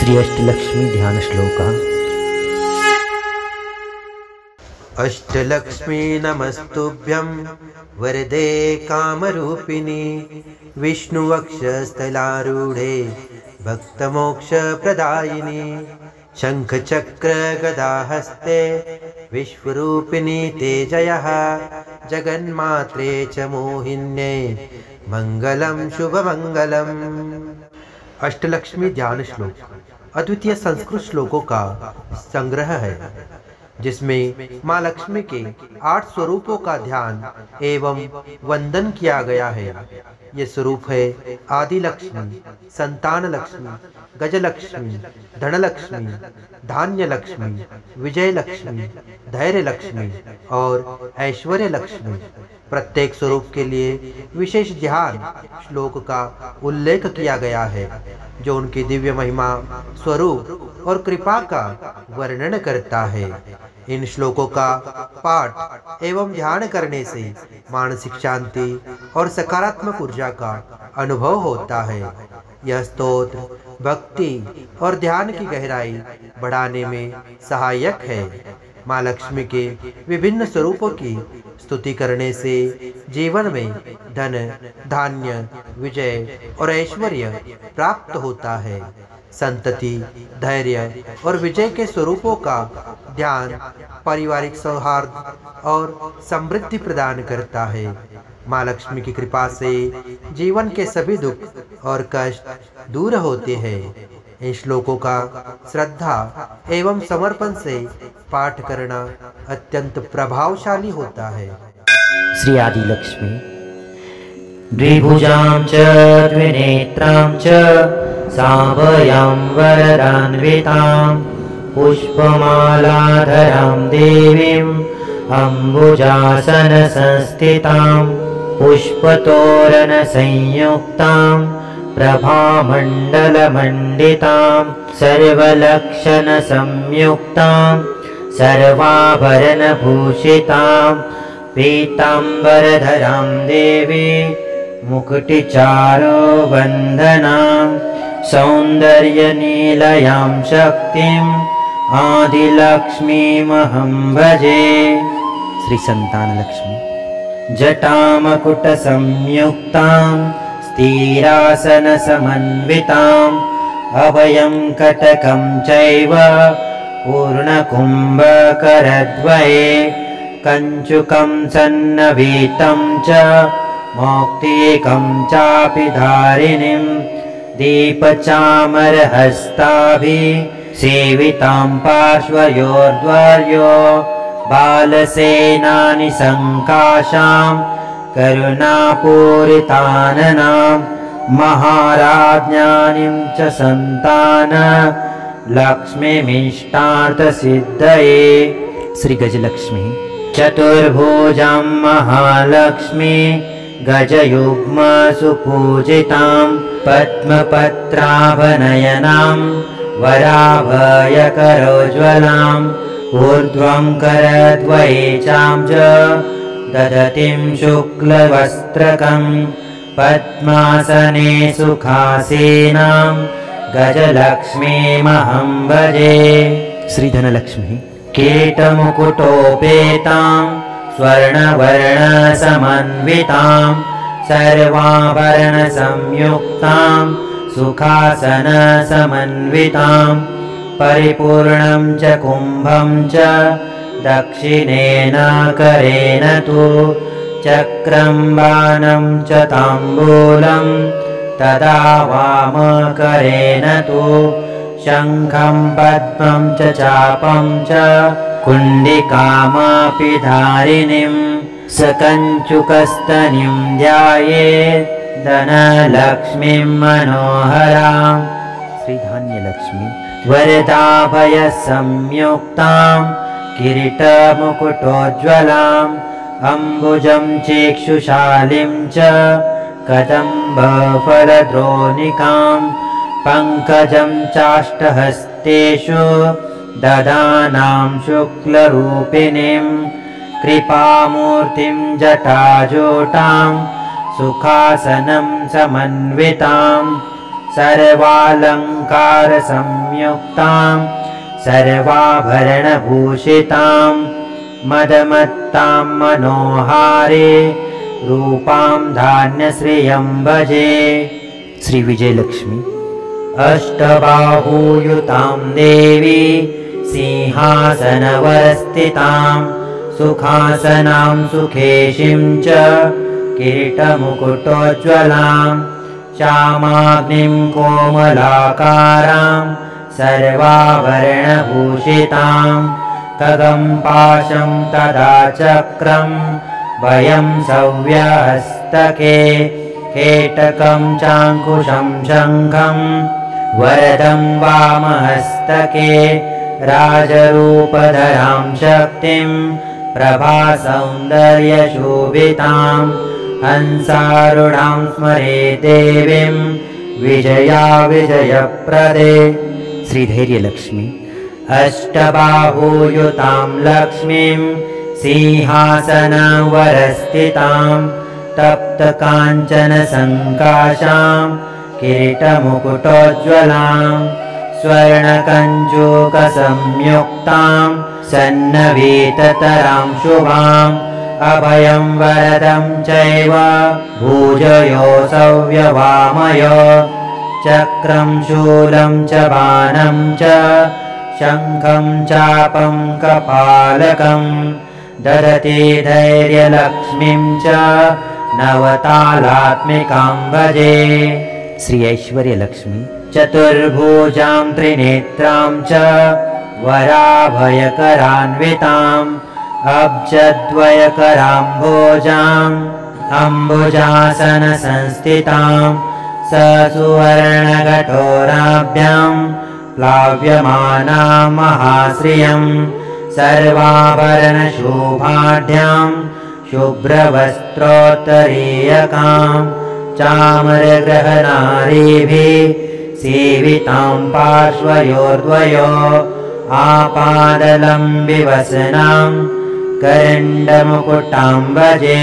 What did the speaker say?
श्री अष्टलक्ष्मी ध्यान श्लोका। अष्टलक्ष्मी नमस्तुभ्यं वरदे कामरूपिणी विष्णुवक्षस्थलारूढे भक्तमोक्षप्रदायिनी शङ्खचक्र गदाहस्ते विश्वरूपिणी ते जयः जगन्मात्रे च मोहिन्ये मंगलम शुभमंगलम। अष्टलक्ष्मी ध्यान श्लोक अद्वितीय संस्कृत श्लोकों का संग्रह है, जिसमें माँ लक्ष्मी के 8 स्वरूपों का ध्यान एवं वंदन किया गया है। ये स्वरूप है आदि लक्ष्मी, संतान लक्ष्मी, गजलक्ष्मी, धनलक्ष्मी, धान्य लक्ष्मी, विजय लक्ष्मी, धैर्य लक्ष्मी और ऐश्वर्य लक्ष्मी। प्रत्येक स्वरूप के लिए विशेष ध्यान श्लोक का उल्लेख किया गया है, जो उनकी दिव्य महिमा, स्वरूप और कृपा का वर्णन करता है। इन श्लोकों का पाठ एवं ध्यान करने से मानसिक शांति और सकारात्मक ऊर्जा का अनुभव होता है। यह स्तोत्र भक्ति और ध्यान की गहराई बढ़ाने में सहायक है। माँ लक्ष्मी के विभिन्न स्वरूपों की स्तुति करने से जीवन में धन, धान्य, विजय और ऐश्वर्य प्राप्त होता है। संतति, धैर्य और विजय के स्वरूपों का ध्यान पारिवारिक सौहार्द और समृद्धि प्रदान करता है। माँ लक्ष्मी की कृपा से जीवन के सभी दुख और कष्ट दूर होते हैं। इन श्लोकों का श्रद्धा एवं समर्पण से पाठ करना अत्यंत प्रभावशाली होता है। श्री आदि लक्ष्मी। द्विभुजां च द्विनेत्रां च साभयां वरदान्वितां पुष्पमालाधरां देवीं अम्बुजासनसंस्थितां पुष्पतोरणसंयुक्तां प्रभामण्डलमण्डितां सर्वलक्षणसंयुक्तां सर्वाभरणभूषितां पीताम्बरधरां देवी मुकुटिचारुवन्दनां सौन्दर्यनीलयां शक्तिम् आदिलक्ष्मीमहं भजे। श्री संतान लक्ष्मी। जटामकुटसंयुक्तां स्थिरासनसमन्विताम् अभयं कटकं चैव पूर्णकुम्भकरद्वये कञ्चुकं सन्नवीतं च मौक्तिकं चापि धारिणीं दीपचामरहस्ताभिः सेवितां पार्श्वयोर्द्वर्यो बालसेनानि सङ्काशां करुणापूरिताननां महाराज्ञानीं च सन्तान लक्ष्मीमिष्टार्थसिद्धये। श्री गजलक्ष्मी। चतुर्भुजां महालक्ष्मी गजयुग्म सुपूजितां पद्मपत्राभनयनां वराभयकरोज्ज्वलाम् ऊर्ध्वं करद्वयेचां च ददतिं शुक्लवस्त्रकं पद्मासने सुखासीनां गजलक्ष्मीमहं भजे। श्री धनलक्ष्मी। कीटमुकुटोपेतां स्वर्णवर्णसमन्वितां सर्वाभरणसंयुक्तां सुखासनसमन्वितां परिपूर्णं च कुम्भं च दक्षिणेन करेण तु चक्रं बाणं च ताम्बूलं तदा वामकरेण तु शङ्खं पद्मं च चापं च कुण्डिकामपि धारिणीं सकञ्चुकस्तनीं ध्यायेत् धनलक्ष्मीं मनोहरां। श्री धान्य लक्ष्मी। वरदाभयसंयुक्तां किरीटमुकुटोज्ज्वलाम् अम्बुजं चेक्षुशालीं च कदम्बफलद्रोणिकां पङ्कजं चाष्टहस्तेषु ददानां शुक्लरूपिणीं कृपामूर्तिं जटाजूटां सुखासनं समन्वितां सर्वालङ्कारसंयुक्तां सर्वाभरणभूषितां मदमत्तां मनोहारे रूपां धान्यश्रियं भजे। श्री विजयलक्ष्मी अष्टबाहुयुतां देवी सिंहासनवरस्थितां सुखासनां सुखेशीं च किरीटमुकुटोज्ज्वलां श्यामाग्निं कोमलाकारां सर्वाभरणभूषितां खगं पाशं तदा चक्रं भयं सव्यहस्तके केटकं चाङ्कुशं शङ्खं वरदं वामहस्तके राजरूपधरां शक्तिं प्रभासौन्दर्यशोभितां हंसारूढां स्मरे देवीं विजया विजयप्रदे। श्रीधैर्यलक्ष्मी अष्टबाहुयुतां लक्ष्मीं सिंहासनवरस्थितां तप्तकाञ्चनसङ्काशां किरीटमुकुटोज्ज्वलां स्वर्णकञ्चूकसंयुक्तां सन्नवीततरां शुभाम् अभयं वरदं चैव भुजयो सव्यवामयो चक्रं शूलं च बाणं च शङ्खं चापं कपालकं ददति धैर्यलक्ष्मीं च नवतालात्मिकां भजे। श्री ऐश्वर्यलक्ष्मी चतुर्भुजां त्रिनेत्रां च वराभयकरान्विताम् अब्जद्वयकराम्भोजाम् अम्बुजासनसंस्थितां ससुवर्णकठोराभ्यां प्लाव्यमानां महाश्रियं सर्वाभरणशोभाढ्यां शुभ्रवस्त्रोत्तरीयकां चामरग्रहनारीभिः सेवितां पार्श्वयोर्द्वयो आपादलम्बिवसनां करण्डमुकुटां भजे।